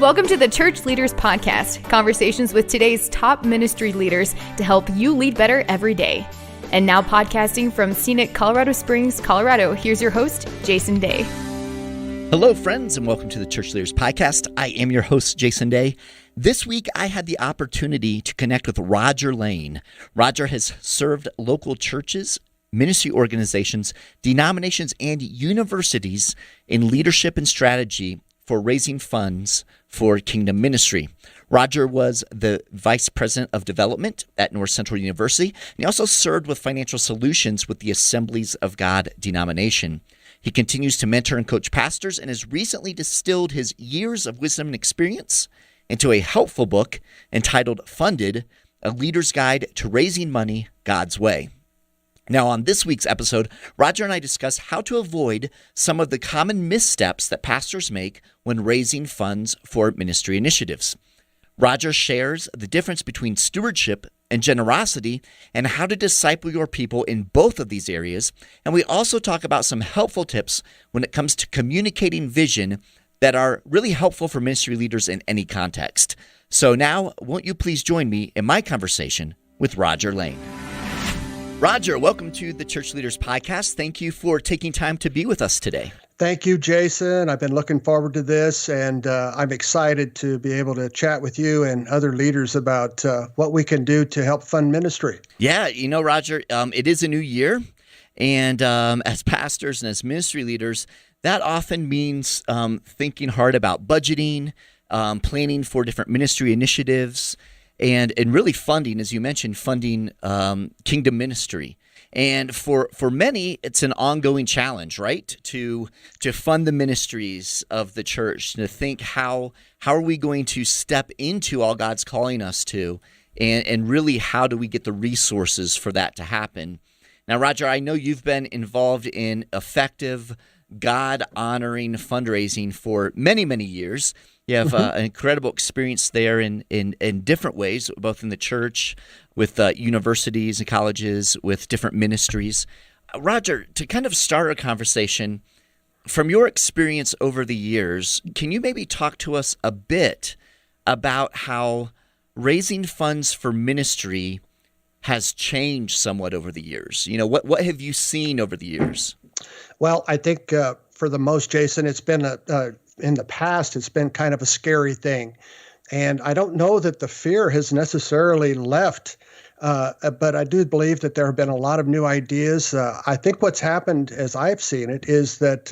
Welcome to the Church Leaders Podcast, conversations with today's top ministry leaders to help you lead better every day. And now podcasting from scenic Colorado Springs, Colorado, here's your host, Jason Day. Hello, friends, and welcome to the Church Leaders Podcast. I am your host, Jason Day. This week, I had the opportunity to connect with Roger Lane. Roger has served local churches, ministry organizations, denominations, and universities in leadership and strategy for raising funds for kingdom ministry. Roger was the Vice President of Development at North Central University, and he also served with financial solutions with the Assemblies of God denomination. He continues to mentor and coach pastors and has recently distilled his years of wisdom and experience into a helpful book entitled Funded, A Leader's Guide to Raising Money God's Way. Now, on this week's episode, Roger and I discuss how to avoid some of the common missteps that pastors make when raising funds for ministry initiatives. Roger shares the difference between stewardship and generosity and how to disciple your people in both of these areas. And we also talk about some helpful tips when it comes to communicating vision that are really helpful for ministry leaders in any context. So now, won't you please join me in my conversation with Roger Lane? Roger, welcome to the Church Leaders Podcast. Thank you for taking time to be with us today. Thank you, Jason. I've been looking forward to this, and I'm excited to be able to chat with you and other leaders about what we can do to help fund ministry. Yeah, you know, Roger, it is a new year, and as pastors and as ministry leaders, that often means thinking hard about budgeting, planning for different ministry initiatives, and really funding, as you mentioned, funding kingdom ministry. And for many, it's an ongoing challenge, right? To fund the ministries of the church, to think how are we going to step into all God's calling us to, and really how do we get the resources for that to happen? Now, Roger, I know you've been involved in effective, God-honoring fundraising for many, many years. You have an incredible experience there in different ways, both in the church, with universities and colleges, with different ministries. Roger, to kind of start a conversation, from your experience over the years, can you maybe talk to us a bit about how raising funds for ministry has changed somewhat over the years? You know, what have you seen over the years? Well, I think for the most, Jason, it's been in the past, it's been kind of a scary thing. And I don't know that the fear has necessarily left, but I do believe that there have been a lot of new ideas. I think what's happened, as I've seen it, is that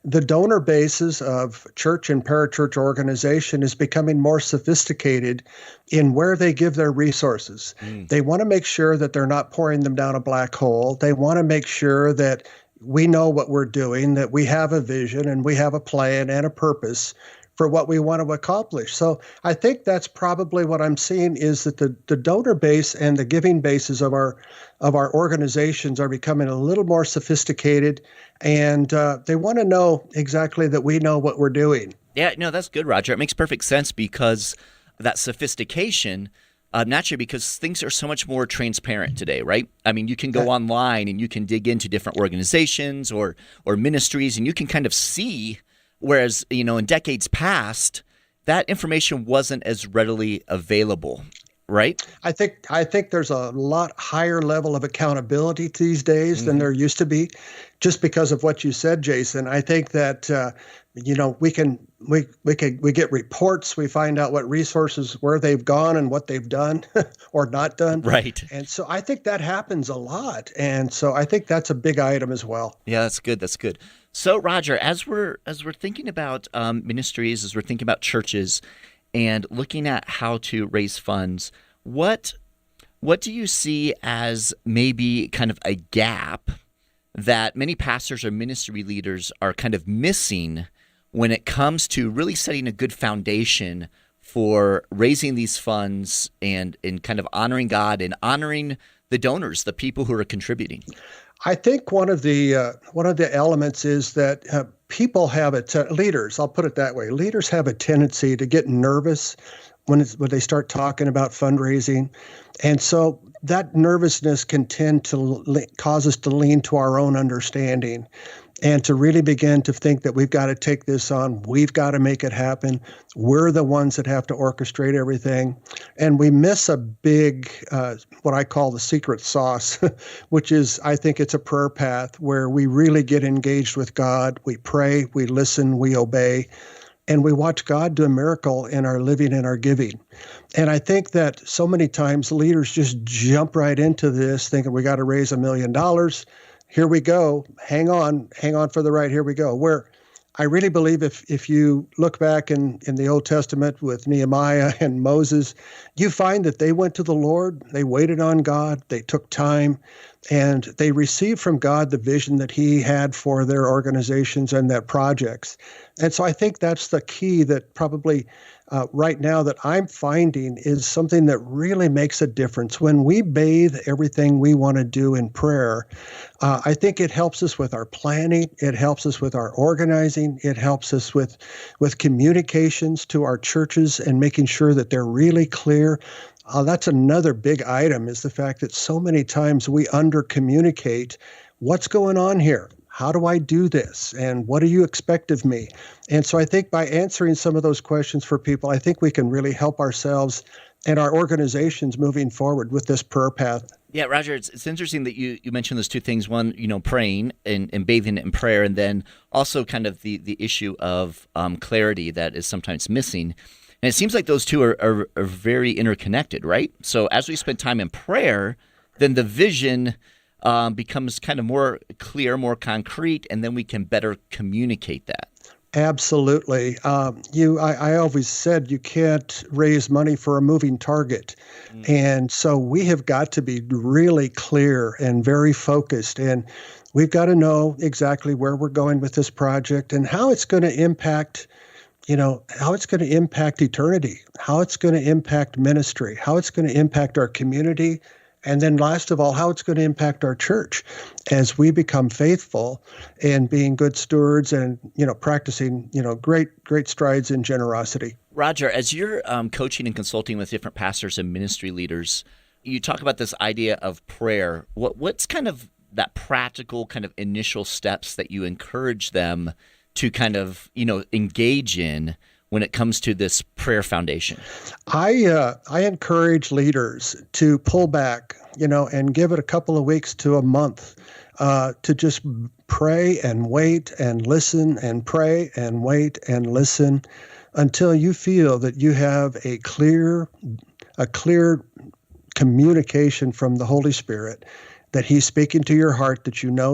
the donor bases of church and parachurch organization is becoming more sophisticated in where they give their resources. They want to make sure that they're not pouring them down a black hole. They want to make sure that we know what we're doing, that we have a vision and we have a plan and a purpose for what we want to accomplish. So I think that's probably what I'm seeing is that the donor base and the giving bases of our organizations are becoming a little more sophisticated, and they want to know exactly that we know what we're doing. Yeah, no, that's good, Roger. It makes perfect sense because that sophistication, naturally, because things are so much more transparent today, right? I mean, you can go online and you can dig into different organizations or ministries, and you can kind of see, whereas, you know, in decades past, that information wasn't as readily available, right? I think there's a lot higher level of accountability these days than there used to be, just because of what you said, Jason. I think that we get reports, we find out what resources, where they've gone and what they've done or not done. Right. And so I think that happens a lot. And so I think that's a big item as well. Yeah, that's good. That's good. So Roger, as we're thinking about ministries, as we're thinking about churches and looking at how to raise funds, what do you see as maybe kind of a gap that many pastors or ministry leaders are kind of missing when it comes to really setting a good foundation for raising these funds and kind of honoring God and honoring the donors, the people who are contributing? I think one of the elements is that people have leaders, I'll put it that way, leaders have a tendency to get nervous when they start talking about fundraising. And so that nervousness can tend to cause us to lean to our own understanding. and to really begin to think that we've got to take this on, we've got to make it happen. We're the ones that have to orchestrate everything. And we miss a big, what I call the secret sauce, which is, I think it's a prayer path where we really get engaged with God. We pray, we listen, we obey, and we watch God do a miracle in our living and our giving. And I think that so many times leaders just jump right into this thinking we got to raise $1 million. Here we go. Hang on for the ride. Here we go. Where I really believe if you look back in the Old Testament with Nehemiah and Moses, you find that they went to the Lord, they waited on God, they took time, and they received from God the vision that he had for their organizations and their projects. And so I think that's the key that probably right now that I'm finding is something that really makes a difference. When we bathe everything we want to do in prayer, I think it helps us with our planning, it helps us with our organizing, it helps us with communications to our churches and making sure that they're really clear. That's another big item, is the fact that so many times we under-communicate what's going on here. How do I do this? And what do you expect of me? And so I think by answering some of those questions for people, I think we can really help ourselves and our organizations moving forward with this prayer path. Yeah, Roger, it's interesting that you mentioned those two things. One, praying and bathing it in prayer, and then also kind of the issue of clarity that is sometimes missing. And it seems like those two are very interconnected, right? So as we spend time in prayer, then the vision becomes kind of more clear, more concrete, and then we can better communicate that. Absolutely. I always said you can't raise money for a moving target. And so we have got to be really clear and very focused. And we've got to know exactly where we're going with this project and how it's going to impact, how it's going to impact eternity, how it's going to impact ministry, how it's going to impact our community, and then last of all, how it's going to impact our church as we become faithful and being good stewards and, practicing, great strides in generosity. Roger, as you're coaching and consulting with different pastors and ministry leaders, you talk about this idea of prayer. What's kind of that practical kind of initial steps that you encourage them to kind of, engage in when it comes to this prayer foundation? I encourage leaders to pull back, and give it a couple of weeks to a month to just pray and wait and listen and pray and wait and listen until you feel that you have a clear communication from the Holy Spirit, that he's speaking to your heart, that you know,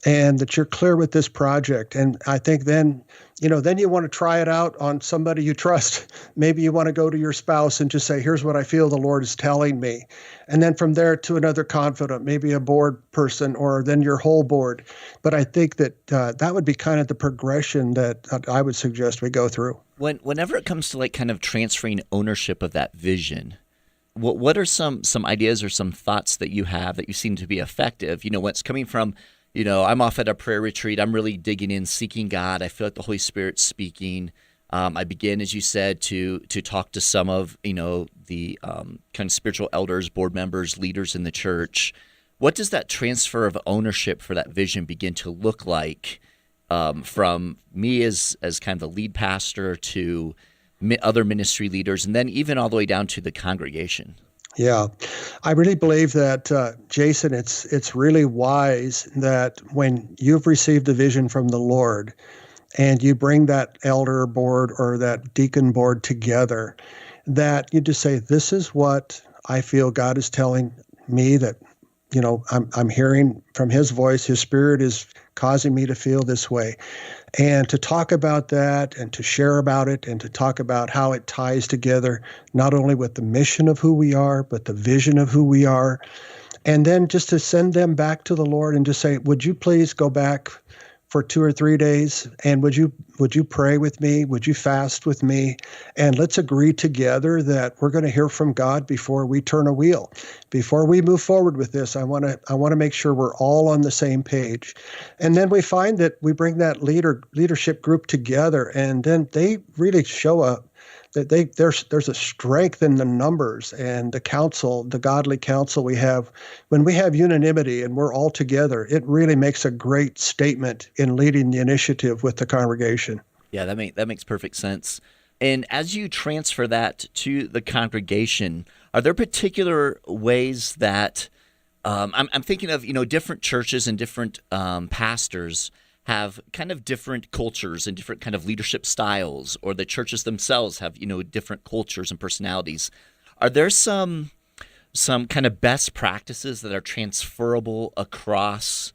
and that you're clear with this project. And I think then you want to try it out on somebody you trust. Maybe you want to go to your spouse and just say, here's what I feel the Lord is telling me. And then from there to another confidant, maybe a board person, or then your whole board. But I think that that would be kind of the progression that I would suggest we go through. Whenever it comes to kind of transferring ownership of that vision, what are some ideas or some thoughts that you have that you seem to be effective? What's coming from, I'm off at a prayer retreat. I'm really digging in, seeking God. I feel like the Holy Spirit's speaking. I begin, as you said, to talk to some of, the kind of spiritual elders, board members, leaders in the church. What does that transfer of ownership for that vision begin to look like from me as kind of the lead pastor to other ministry leaders, and then even all the way down to the congregation? Yeah, I really believe that, Jason, it's really wise that when you've received the vision from the Lord and you bring that elder board or that deacon board together, that you just say, this is what I feel God is telling me, that, I'm hearing from his voice, his Spirit is causing me to feel this way. And to talk about that and to share about it and to talk about how it ties together, not only with the mission of who we are, but the vision of who we are. And then just to send them back to the Lord and just say, would you please go back for 2 or 3 days? And would you pray with me? Would you fast with me? And let's agree together that we're going to hear from God before we turn a wheel. Before we move forward with this, I want to make sure we're all on the same page. And then we find that we bring that leadership group together, and then they really show there's a strength in the numbers and the counsel, the godly counsel we have. When we have unanimity and we're all together, it really makes a great statement in leading the initiative with the congregation. Yeah, that makes perfect sense. And as you transfer that to the congregation, are there particular ways that I'm thinking of, different churches and different pastors have kind of different cultures and different kind of leadership styles, or the churches themselves have, different cultures and personalities. Are there some kind of best practices that are transferable across,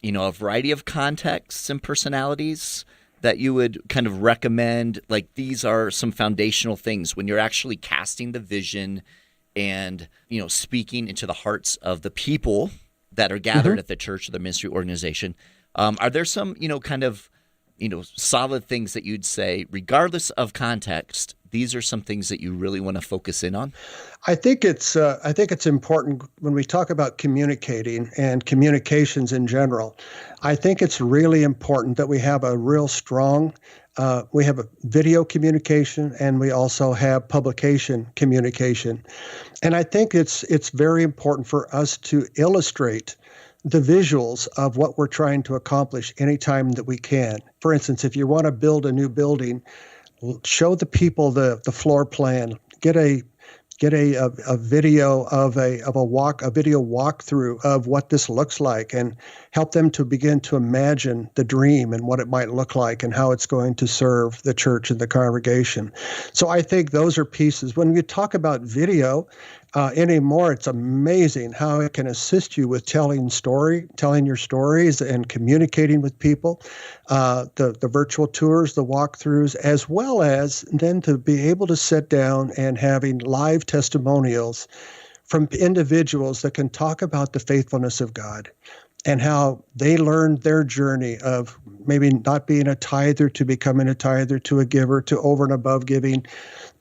a variety of contexts and personalities that you would kind of recommend? Like, these are some foundational things when you're actually casting the vision and, speaking into the hearts of the people that are gathered at the church or the ministry organization. Are there some, kind of, solid things that you'd say, regardless of context, these are some things that you really want to focus in on? I think it's important when we talk about communicating and communications in general. I think it's really important that we have a real strong, we have a video communication, and we also have publication communication. And I think it's very important for us to illustrate the visuals of what we're trying to accomplish anytime that we can. For instance, if you want to build a new building, show the people the floor plan. Get a video of a video walkthrough of what this looks like, and help them to begin to imagine the dream and what it might look like and how it's going to serve the church and the congregation. So I think those are pieces. When we talk about video anymore, it's amazing how it can assist you with telling your stories and communicating with people, the virtual tours, the walkthroughs, as well as then to be able to sit down and having live testimonials from individuals that can talk about the faithfulness of God and how they learned their journey of maybe not being a tither to becoming a tither, to a giver, to over and above giving.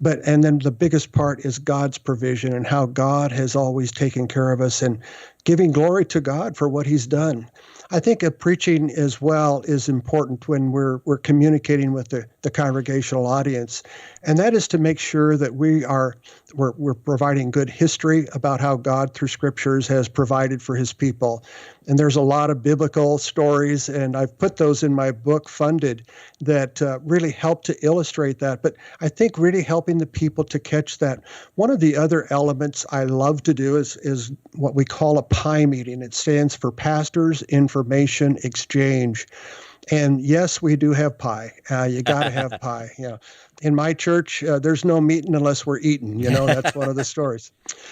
And then the biggest part is God's provision and how God has always taken care of us and giving glory to God for what he's done. I think preaching as well is important when we're communicating with the congregational audience, and that is to make sure that we're providing good history about how God through scriptures has provided for his people. And there's a lot of biblical stories, and I've put those in my book, Funded, that really help to illustrate that. But I think really helping the people to catch that. One of the other elements I love to do is what we call a PIE meeting. It stands for Pastors Information Exchange. And yes, we do have pie. You got to have pie. In my church, there's no meeting unless we're eating. That's one of the stories.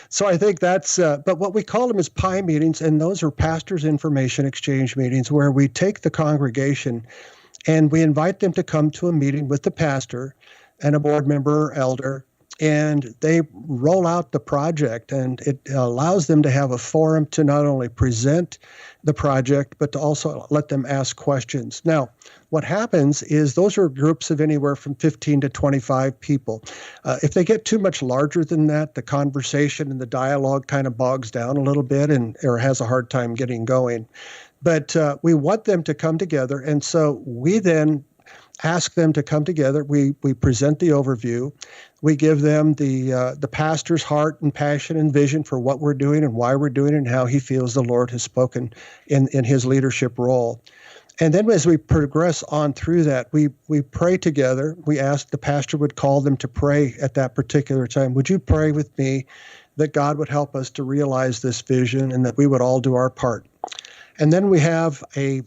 So I think that's, but what we call them is pie meetings, and those are pastors' information exchange meetings where we take the congregation and we invite them to come to a meeting with the pastor and a board member or elder, and they roll out the project, and it allows them to have a forum to not only present the project, but to also let them ask questions. Now, what happens is those are groups of anywhere from 15 to 25 people. If they get too much larger than that, the conversation and the dialogue kind of bogs down a little bit or has a hard time getting going. But we want them to come together, and so we then ask them to come together. We present the overview. We give them the pastor's heart and passion and vision for what we're doing and why we're doing it and how he feels the Lord has spoken in his leadership role. And then as we progress on through that, we pray together. We ask the pastor would call them to pray at that particular time. Would you pray with me that God would help us to realize this vision and that we would all do our part? And then we have a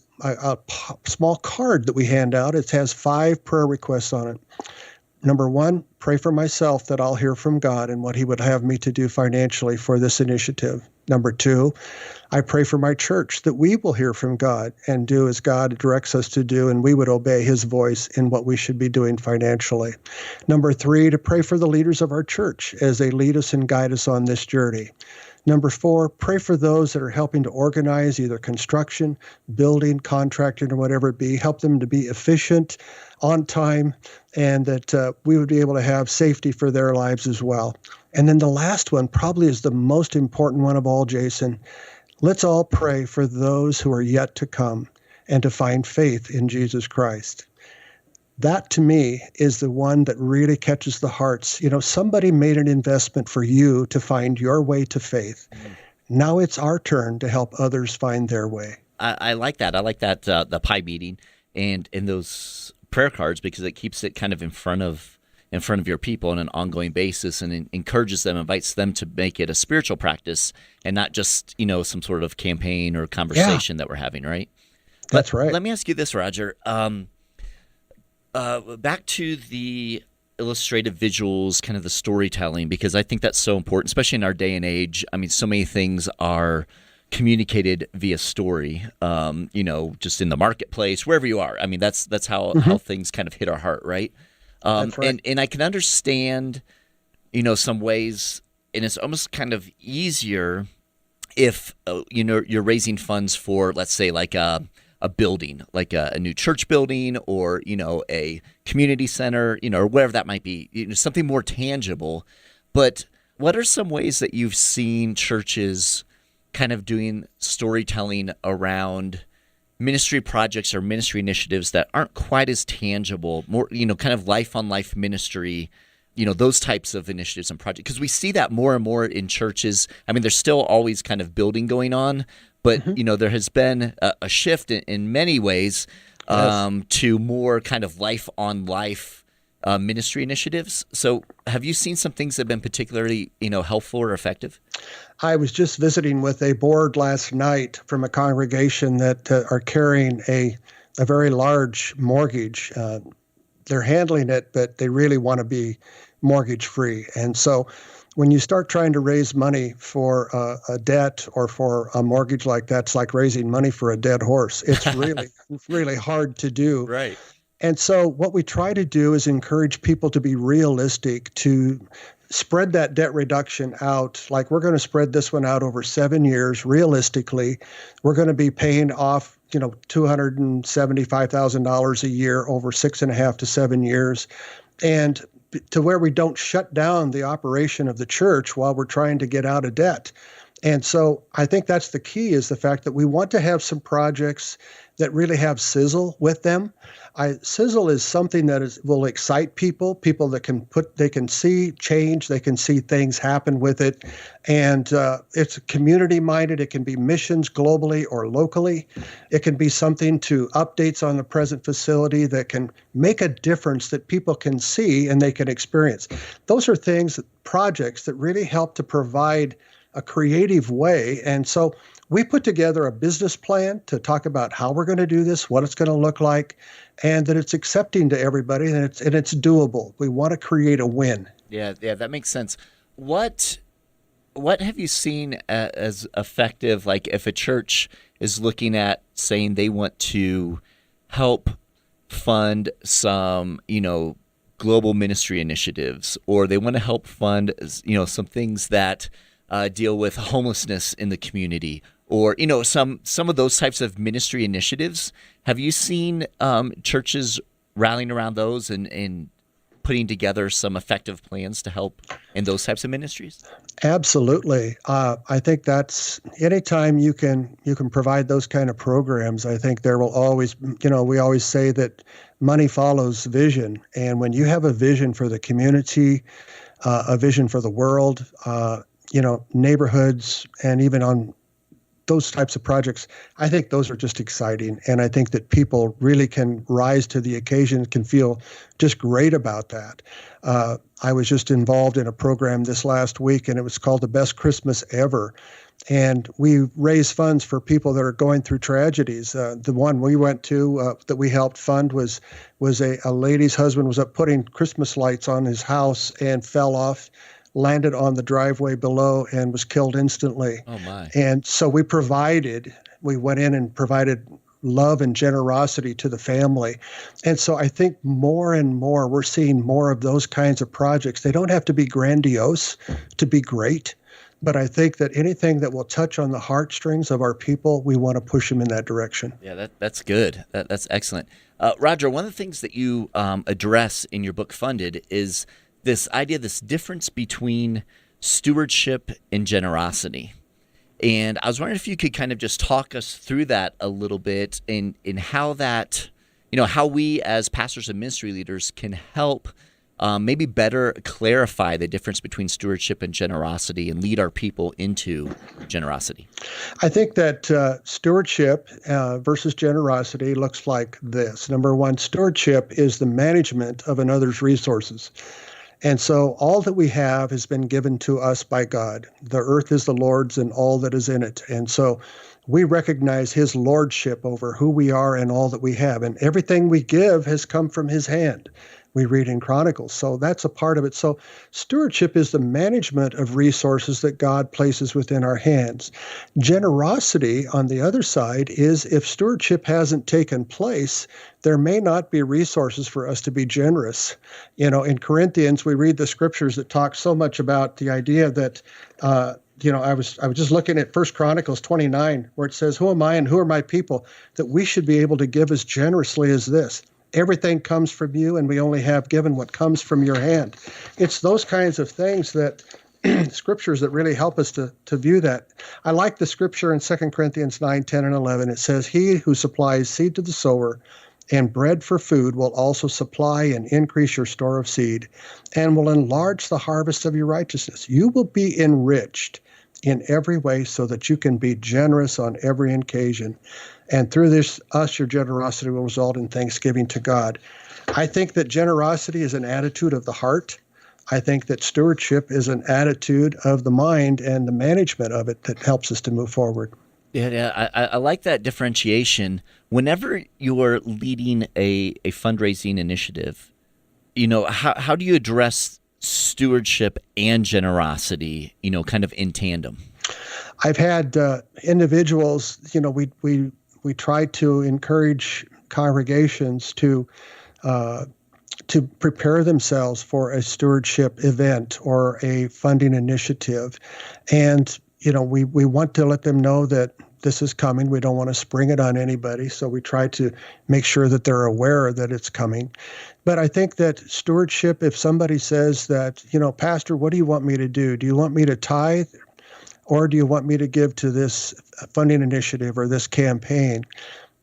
small card that we hand out. It has 5 prayer requests on it. Number 1, pray for myself that I'll hear from God and what he would have me to do financially for this initiative. Number 2, I pray for my church that we will hear from God and do as God directs us to do, and we would obey his voice in what we should be doing financially. Number 3, to pray for the leaders of our church as they lead us and guide us on this journey. Number 4, pray for those that are helping to organize either construction, building, contracting, or whatever it be. Help them to be efficient, on time, and that we would be able to have safety for their lives as well. And then the last one probably is the most important one of all, Jason. Let's all pray for those who are yet to come and to find faith in Jesus Christ. That to me is the one that really catches the hearts. Somebody made an investment for you to find your way to faith. Now it's our turn to help others find their way. I like that. I like that, the pie meeting and in those prayer cards, because it keeps it kind of in front of your people on an ongoing basis, and encourages them, invites them to make it a spiritual practice and not just, some sort of campaign or conversation that we're having, right? That's right. Let me ask you this, Roger. Back to the illustrative visuals, kind of the storytelling, because I think that's so important, especially in our day and age. I mean, so many things are communicated via story, just in the marketplace, wherever you are. I mean, that's how things kind of hit our heart, right? That's right. And I can understand, some ways, and it's almost kind of easier if, you're raising funds for, let's say, like a building, like a new church building, or, a community center, or whatever that might be, something more tangible. But what are some ways that you've seen churches kind of doing storytelling around ministry projects or ministry initiatives that aren't quite as tangible, more, kind of life on life ministry, those types of initiatives and projects? Because we see that more and more in churches. I mean, there's still always kind of building going on, but, there has been a shift in many ways to more kind of life on life ministry initiatives. So have you seen some things that have been particularly, helpful or effective? I was just visiting with a board last night from a congregation that are carrying a very large mortgage. They're handling it, but they really want to be mortgage free. And so when you start trying to raise money for a debt or for a mortgage like that, it's like raising money for a dead horse. It's really hard to do. Right. And so what we try to do is encourage people to be realistic, to spread that debt reduction out. Like, we're going to spread this one out over 7 years. Realistically, we're going to be paying off, $275,000 a year over 6.5 to 7 years. And to where we don't shut down the operation of the church while we're trying to get out of debt. And so I think that's the key, is the fact that we want to have some projects that really have sizzle with them. Sizzle is something that will excite people that they can see change, they can see things happen with it. And it's community minded. It can be missions globally or locally. It can be something to updates on the present facility that can make a difference that people can see and they can experience. Those are projects that really help to provide a creative way. And so we put together a business plan to talk about how we're going to do this, what it's going to look like, and that it's accepting to everybody, and it's doable. We want to create a win. Yeah, that makes sense. What have you seen as effective, like if a church is looking at saying they want to help fund some, global ministry initiatives, or they want to help fund, some things that deal with homelessness in the community, or some of those types of ministry initiatives? Have you seen churches rallying around those and putting together some effective plans to help in those types of ministries? Absolutely. I think that's anytime you can provide those kind of programs. I think there will always, we always say that money follows vision, and when you have a vision for the community, a vision for the world, neighborhoods, and even on those types of projects, I think those are just exciting. And I think that people really can rise to the occasion, can feel just great about that. I was just involved in a program this last week, and it was called The Best Christmas Ever. And we raise funds for people that are going through tragedies. The one we went to that we helped fund was a lady's husband was up putting Christmas lights on his house and fell off, landed on the driveway below, and was killed instantly. Oh my. And so we went in and provided love and generosity to the family. And so I think more and more we're seeing more of those kinds of projects. They don't have to be grandiose to be great, but I think that anything that will touch on the heartstrings of our people, we want to push them in that direction. Yeah, that's good. That's excellent. Roger, one of the things that you address in your book, Funded, is this idea, this difference between stewardship and generosity. And I was wondering if you could kind of just talk us through that a little bit, in how that, how we as pastors and ministry leaders can help maybe better clarify the difference between stewardship and generosity and lead our people into generosity. I think that stewardship versus generosity looks like this. Number one, stewardship is the management of another's resources. And so all that we have has been given to us by God. The earth is the Lord's and all that is in it. And so we recognize his lordship over who we are and all that we have. And everything we give has come from his hand. We read in Chronicles. So that's a part of it. So stewardship is the management of resources that God places within our hands. Generosity, on the other side, is if stewardship hasn't taken place, there may not be resources for us to be generous. In Corinthians, we read the scriptures that talk so much about the idea that, I was just looking at 1 Chronicles 29, where it says, "Who am I and who are my people that we should be able to give as generously as this? Everything comes from you, and we only have given what comes from your hand." It's those kinds of things that scriptures that really help us to view that. I like the scripture in 2 Corinthians 9, 10, and 11. It says, "He who supplies seed to the sower and bread for food will also supply and increase your store of seed and will enlarge the harvest of your righteousness. You will be enriched in every way so that you can be generous on every occasion. And through this, your generosity will result in thanksgiving to God." I think that generosity is an attitude of the heart. I think that stewardship is an attitude of the mind and the management of it that helps us to move forward. Yeah, I like that differentiation. Whenever you're leading a fundraising initiative, how do you address stewardship and generosity, kind of in tandem? I've had individuals, we try to encourage congregations to prepare themselves for a stewardship event or a funding initiative. And, we want to let them know that this is coming. We don't want to spring it on anybody. So we try to make sure that they're aware that it's coming. But I think that stewardship, if somebody says that, "Pastor, what do you want me to do? Do you want me to tithe? Or do you want me to give to this funding initiative or this campaign?"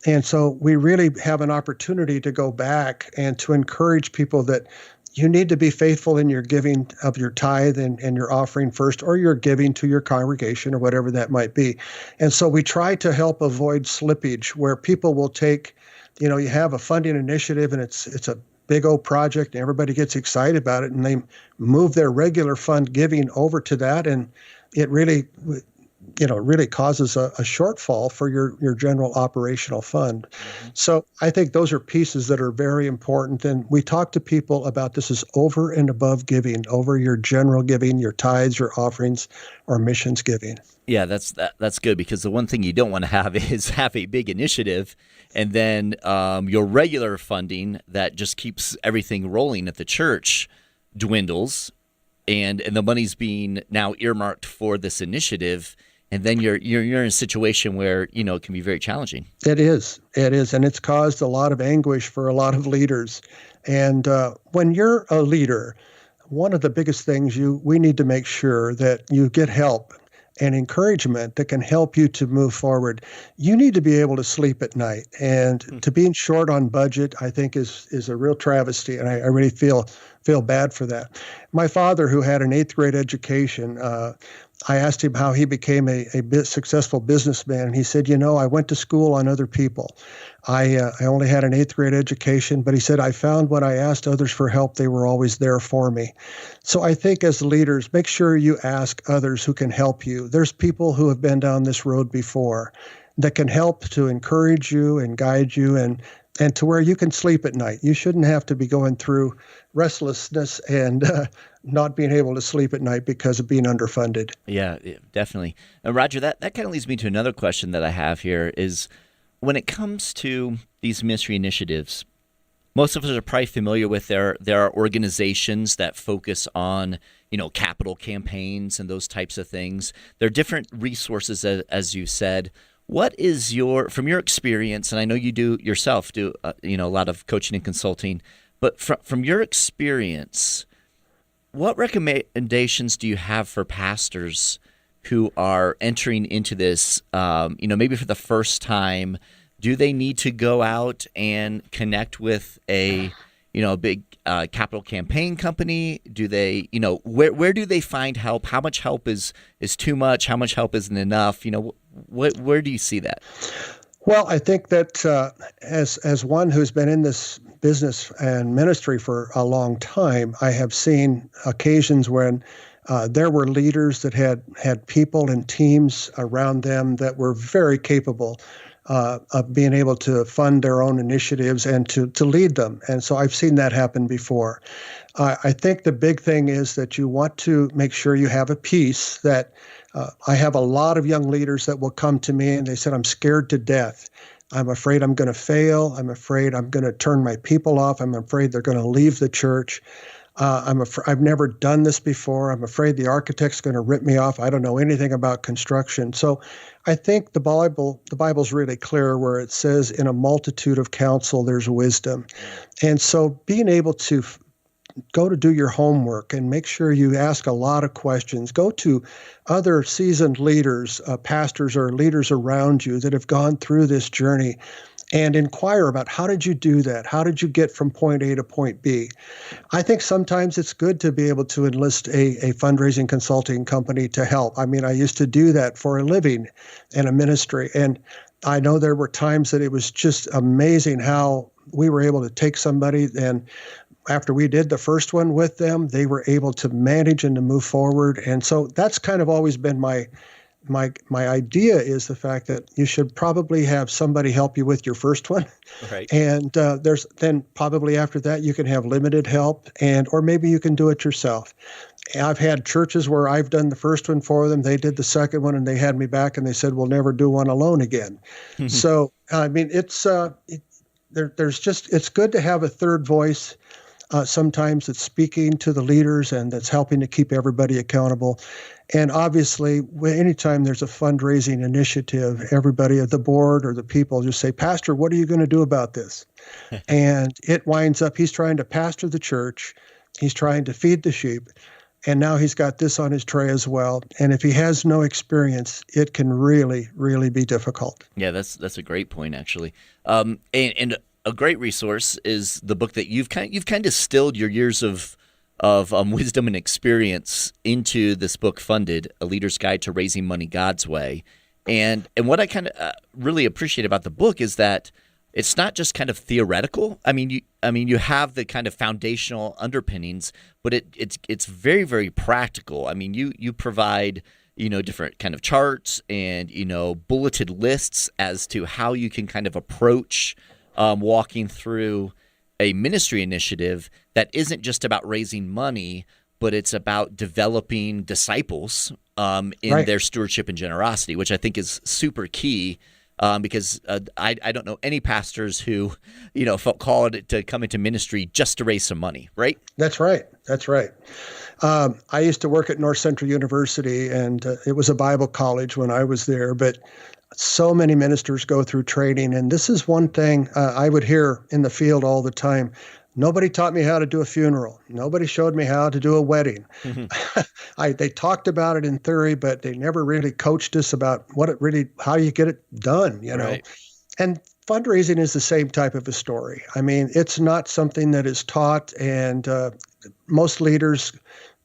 And so we really have an opportunity to go back and to encourage people that you need to be faithful in your giving of your tithe and your offering first, or your giving to your congregation or whatever that might be. And so we try to help avoid slippage where people will take, you have a funding initiative and it's a big old project and everybody gets excited about it and they move their regular fund giving over to that, and it really causes a shortfall for your general operational fund. Mm-hmm. So I think those are pieces that are very important. And we talk to people about this as over and above giving, over your general giving, your tithes, your offerings, or missions giving. Yeah, that's good, because the one thing you don't want to have is have a big initiative and then your regular funding that just keeps everything rolling at the church dwindles, and the money's being now earmarked for this initiative. And then you're in a situation where, it can be very challenging. It is. And it's caused a lot of anguish for a lot of leaders. And when you're a leader, one of the biggest things we need to make sure that you get help and encouragement that can help you to move forward. You need to be able to sleep at night. And to being short on budget, I think is a real travesty. And I really feel bad for that. My father, who had an 8th grade education, I asked him how he became a successful businessman, and he said, I went to school on other people. I only had an 8th grade education, but he said, I found when I asked others for help, they were always there for me. So I think as leaders, make sure you ask others who can help you. There's people who have been down this road before that can help to encourage you and guide you and to where you can sleep at night. You shouldn't have to be going through restlessness and not being able to sleep at night because of being underfunded. Yeah, definitely. Roger, that kind of leads me to another question that I have here is, when it comes to these ministry initiatives, most of us are probably familiar with there are organizations that focus on, capital campaigns and those types of things. There are different resources, as you said. What is from your experience, and I know you do a lot of coaching and consulting, but from your experience, what recommendations do you have for pastors who are entering into this, maybe for the first time, Do they need to go out and connect with a big capital campaign company? Do they, where do they find help? How much help is too much? How much help isn't enough? Where do you see that? Well, I think that as one who's been in this business and ministry for a long time, I have seen occasions when there were leaders that had people and teams around them that were very capable of being able to fund their own initiatives and to lead them. And so I've seen that happen before. I think the big thing is that you want to make sure you have a piece that I have a lot of young leaders that will come to me and they said, I'm scared to death. I'm afraid I'm going to fail. I'm afraid I'm going to turn my people off. I'm afraid they're going to leave the church. I've never done this before. I'm afraid the architect's going to rip me off. I don't know anything about construction. So I think the Bible's really clear where it says in a multitude of counsel, there's wisdom. And so being able to go to do your homework and make sure you ask a lot of questions. Go to other seasoned leaders, pastors or leaders around you that have gone through this journey and inquire about how did you do that? How did you get from point A to point B? I think sometimes it's good to be able to enlist a fundraising consulting company to help. I mean, I used to do that for a living in a ministry. And I know there were times that it was just amazing how we were able to take somebody and after we did the first one with them, they were able to manage and to move forward. And so that's kind of always been my idea is the fact that you should probably have somebody help you with your first one. Right. And there's then probably after that you can have limited help or maybe you can do it yourself. I've had churches where I've done the first one for them. They did the second one and they had me back and they said, we'll never do one alone again. So, I mean, it's good to have a third voice. Sometimes it's speaking to the leaders and that's helping to keep everybody accountable. And obviously, anytime there's a fundraising initiative, everybody at the board or the people just say, Pastor, what are you going to do about this? And it winds up, he's trying to pastor the church. He's trying to feed the sheep. And now he's got this on his tray as well. And if he has no experience, it can really, really be difficult. Yeah, that's a great point, actually. And a great resource is the book that you've kind of distilled your years of wisdom and experience into this book, Funded: A Leader's Guide to Raising Money God's Way. And what I kind of really appreciate about the book is that it's not just kind of theoretical. I mean, you have the kind of foundational underpinnings, but it's very, very practical. I mean, you provide different kind of charts and bulleted lists as to how you can kind of approach walking through a ministry initiative that isn't just about raising money, but it's about developing disciples in their stewardship and generosity, which I think is super key because I don't know any pastors who felt called to come into ministry just to raise some money, right? That's right. I used to work at North Central University, and it was a Bible college when I was there, but so many ministers go through training, and this is one thing I would hear in the field all the time. Nobody taught me how to do a funeral. Nobody showed me how to do a wedding. Mm-hmm. They talked about it in theory, but they never really coached us about how you get it done, Right. And fundraising is the same type of a story. I mean, it's not something that is taught, and most leaders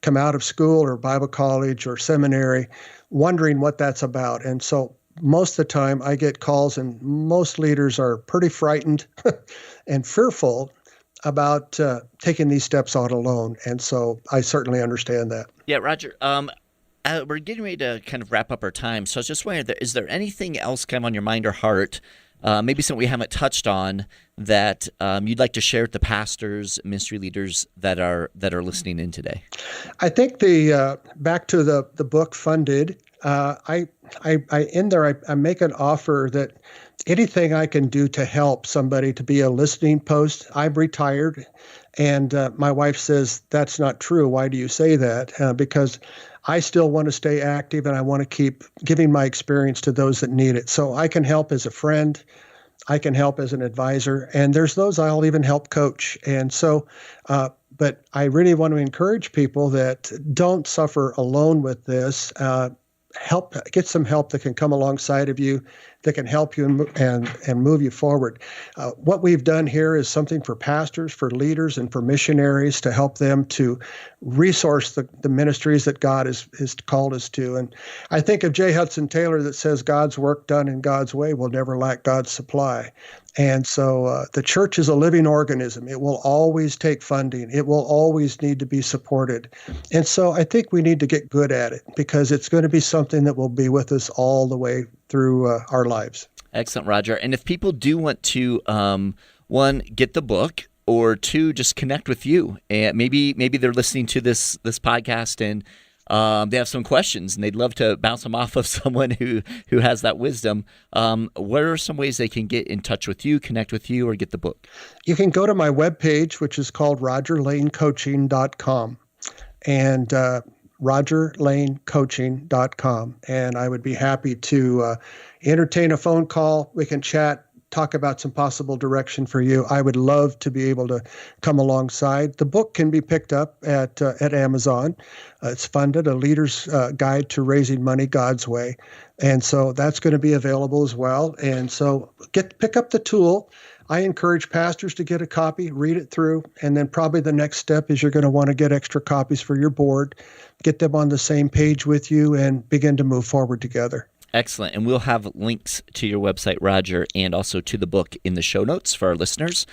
come out of school or Bible college or seminary wondering what that's about. And so most of the time I get calls and most leaders are pretty frightened and fearful about taking these steps out alone. And so I certainly understand that. Yeah, Roger, we're getting ready to kind of wrap up our time. So I was just wondering, is there anything else kind of on your mind or heart, maybe something we haven't touched on that you'd like to share with the pastors, ministry leaders that are listening in today? I think back to the book Funded, I make an offer that anything I can do to help somebody to be a listening post. I'm retired, and my wife says, that's not true. Why do you say that? Because I still want to stay active, and I want to keep giving my experience to those that need it. So I can help as a friend. I can help as an advisor, and there's those I'll even help coach. And so, but I really want to encourage people that don't suffer alone with this. Get some help that can come alongside of you that can help you and move you forward. What we've done here is something for pastors, for leaders, and for missionaries to help them to resource the ministries that God has called us to. And I think of J. Hudson Taylor that says God's work done in God's way will never lack God's supply. And so the church is a living organism. It will always take funding. It will always need to be supported. And so I think we need to get good at it because it's going to be something that will be with us all the way through our lives. Excellent, Roger. And if people do want to, one, get the book, or two, just connect with you, and maybe they're listening to this podcast and they have some questions and they'd love to bounce them off of someone who has that wisdom. What are some ways they can get in touch with you, connect with you, or get the book? You can go to my webpage, which is called RogerLaneCoaching.com, and RogerLaneCoaching.com, and I would be happy to entertain a phone call. We can chat, talk about some possible direction for you. I would love to be able to come alongside. The book can be picked up at Amazon. It's funded, A Leader's Guide to Raising Money God's Way. And so that's going to be available as well. And so pick up the tool. I encourage pastors to get a copy, read it through, and then probably the next step is you're going to want to get extra copies for your board, get them on the same page with you, and begin to move forward together. Excellent. And we'll have links to your website, Roger, and also to the book in the show notes for our listeners.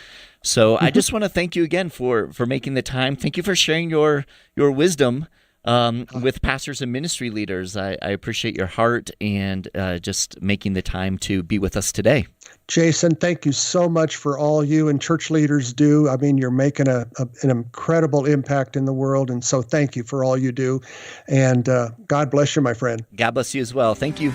So I just want to thank you again for making the time. Thank you for sharing your wisdom with pastors and ministry leaders. I appreciate your heart and just making the time to be with us today. Jason, thank you so much for all you and church leaders do. I mean, you're making an incredible impact in the world, and so thank you for all you do. And God bless you, my friend. God bless you as well. Thank you.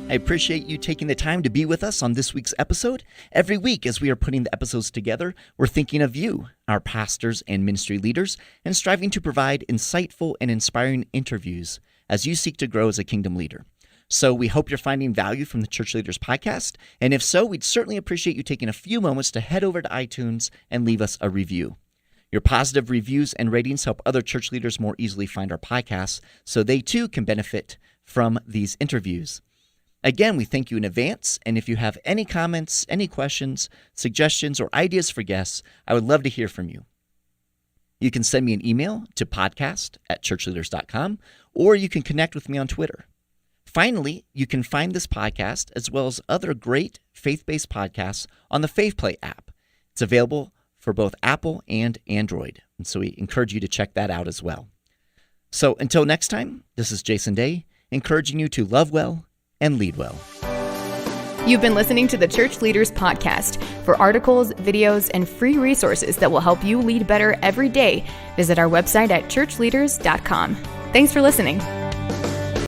I appreciate you taking the time to be with us on this week's episode. Every week, as we are putting the episodes together, we're thinking of you, our pastors and ministry leaders, and striving to provide insightful and inspiring interviews as you seek to grow as a kingdom leader. So we hope you're finding value from the Church Leaders podcast. And if so, we'd certainly appreciate you taking a few moments to head over to iTunes and leave us a review. Your positive reviews and ratings help other church leaders more easily find our podcasts so they too can benefit from these interviews. Again, we thank you in advance. And if you have any comments, any questions, suggestions, or ideas for guests, I would love to hear from you. You can send me an email to podcast@ChurchLeaders.com, or you can connect with me on Twitter. Finally, you can find this podcast as well as other great faith-based podcasts on the FaithPlay app. It's available for both Apple and Android, and so we encourage you to check that out as well. So until next time, this is Jason Day, encouraging you to love well and lead well. You've been listening to the Church Leaders Podcast. For articles, videos, and free resources that will help you lead better every day, visit our website at ChurchLeaders.com. Thanks for listening.